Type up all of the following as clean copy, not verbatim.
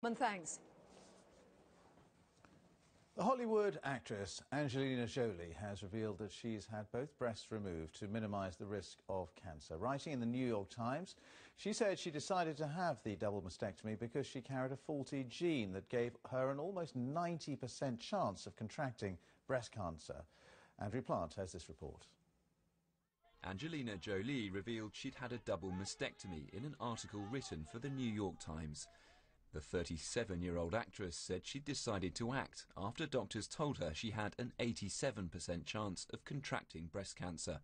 Thanks. The Hollywood actress Angelina Jolie has revealed that she's had both breasts removed to minimise the risk of cancer. Writing in the New York Times, she said she decided to have the double mastectomy because she carried a faulty gene that gave her an almost 90% chance of contracting breast cancer. Andrew Plant has this report. Angelina Jolie revealed she'd had a double mastectomy in an article written for the New York Times. The 37-year-old actress said she'd decided to act after doctors told her she had an 87% chance of contracting breast cancer,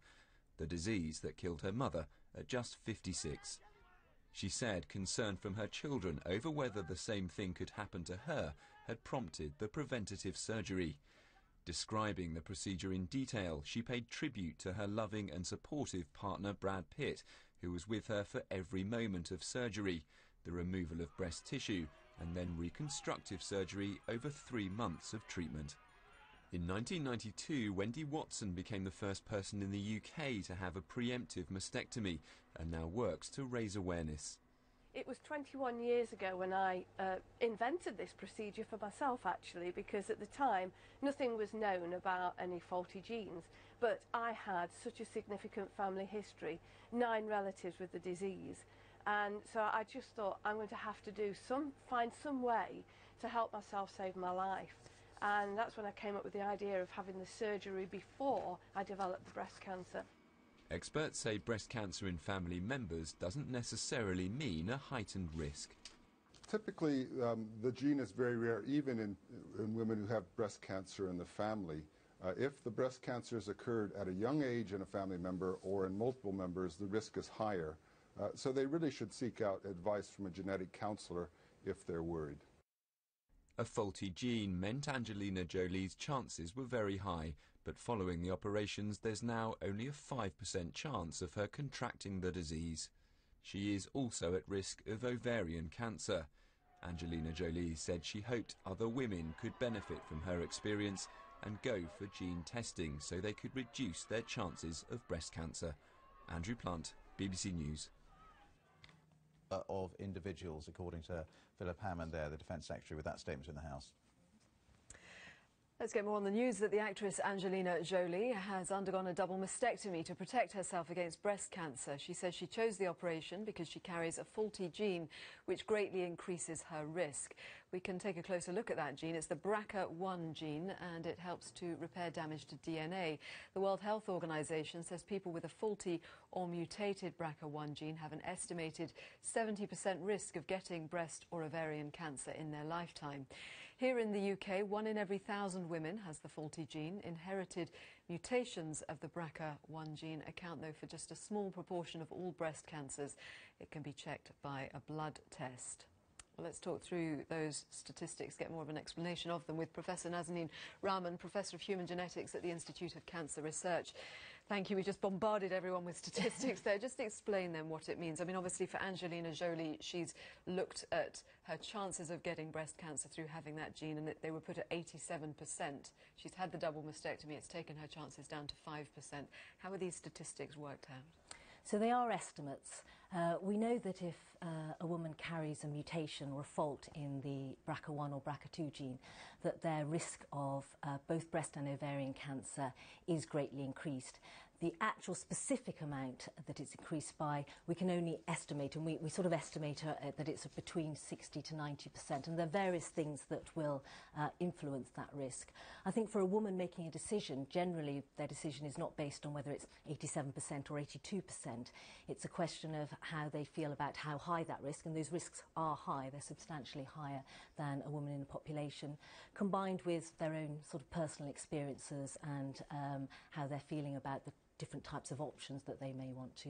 the disease that killed her mother at just 56. She said concern from her children over whether the same thing could happen to her had prompted the preventative surgery. Describing the procedure in detail, she paid tribute to her loving and supportive partner Brad Pitt, who was with her for every moment of surgery, the removal of breast tissue, and then reconstructive surgery over 3 months of treatment. In 1992, Wendy Watson became the first person in the UK to have a preemptive mastectomy and now works to raise awareness. It was 21 years ago when I invented this procedure for myself, actually, because at the time nothing was known about any faulty genes, but I had such a significant family history, 9 relatives with the disease, and so I just thought I'm going to have to find some way to help myself save my life. And that's when I came up with the idea of having the surgery before I developed the breast cancer. Experts say breast cancer in family members doesn't necessarily mean a heightened risk. Typically, the gene is very rare, even in women who have breast cancer in the family. If the breast cancer has occurred at a young age in a family member or in multiple members, the risk is higher. So they really should seek out advice from a genetic counselor if they're worried. A faulty gene meant Angelina Jolie's chances were very high, but following the operations there's now only a 5% chance of her contracting the disease. She is also at risk of ovarian cancer. Angelina Jolie said she hoped other women could benefit from her experience and go for gene testing so they could reduce their chances of breast cancer. Andrew Plant, BBC News. Of individuals, according to Philip Hammond there, the Defence Secretary, with that statement in the House. Let's get more on the news that the actress Angelina Jolie has undergone a double mastectomy to protect herself against breast cancer. She says she chose the operation because she carries a faulty gene which greatly increases her risk. We can take a closer look at that gene. It's the BRCA1 gene and it helps to repair damage to DNA. The World Health Organization says people with a faulty or mutated BRCA1 gene have an estimated 70% risk of getting breast or ovarian cancer in their lifetime. Here in the UK, 1 in every 1,000 women has the faulty gene. Inherited mutations of the BRCA1 gene account, though, for just a small proportion of all breast cancers. It can be checked by a blood test. Well, let's talk through those statistics, get more of an explanation of them with Professor Nazanin Rahman, Professor of Human Genetics at the Institute of Cancer Research. Thank you. We just bombarded everyone with statistics there. Just explain then what it means. I mean, obviously for Angelina Jolie, she's looked at her chances of getting breast cancer through having that gene, and they were put at 87%. She's had the double mastectomy. It's taken her chances down to 5%. How are these statistics worked out? So they are estimates. We know that if a woman carries a mutation or a fault in the BRCA1 or BRCA2 gene, that their risk of both breast and ovarian cancer is greatly increased. The actual specific amount that it's increased by, we can only estimate, and we sort of estimate that it's between 60 to 90%, and there are various things that will influence that risk. I think for a woman making a decision, generally their decision is not based on whether it's 87% or 82%. It's a question of how they feel about how high that risk, and those risks are high. They're substantially higher than a woman in the population, combined with their own sort of personal experiences and how they're feeling about the different types of options that they may want to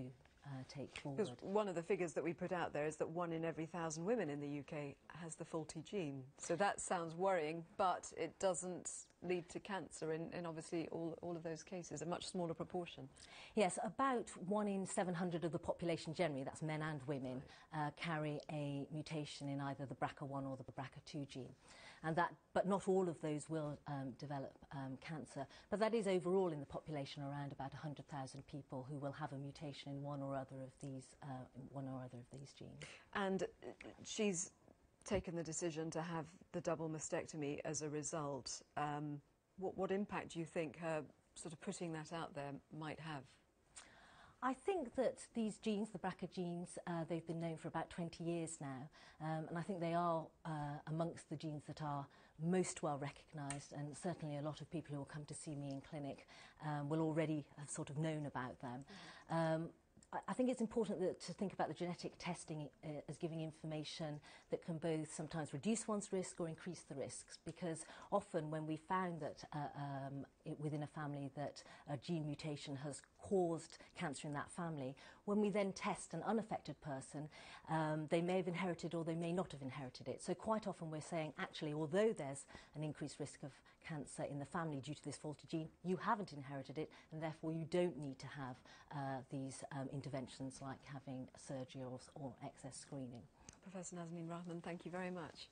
take forward. Because one of the figures that we put out there is that 1 in every 1,000 women in the UK has the faulty gene. So that sounds worrying, but it doesn't lead to cancer in obviously all of those cases, a much smaller proportion. Yes, about 1 in 700 of the population generally, that's men and women, carry a mutation in either the BRCA1 or the BRCA2 gene. And but not all of those will develop cancer. But that is overall in the population around about 100,000 people who will have a mutation in one or other of these genes. And she's taken the decision to have the double mastectomy as a result. What impact do you think her sort of putting that out there might have? I think that these genes, the BRCA genes, they've been known for about 20 years now, and I think they are amongst the genes that are most well recognised, and certainly a lot of people who will come to see me in clinic will already have sort of known about them. I think it's important to think about the genetic testing as giving information that can both sometimes reduce one's risk or increase the risks, because often when we found that within a family that a gene mutation has caused cancer in that family, when we then test an unaffected person, they may have inherited or they may not have inherited it. So quite often we're saying, actually, although there's an increased risk of cancer in the family due to this faulty gene, you haven't inherited it, and therefore you don't need to have these interventions like having surgery or excess screening. Professor Nazanin Rahman, thank you very much.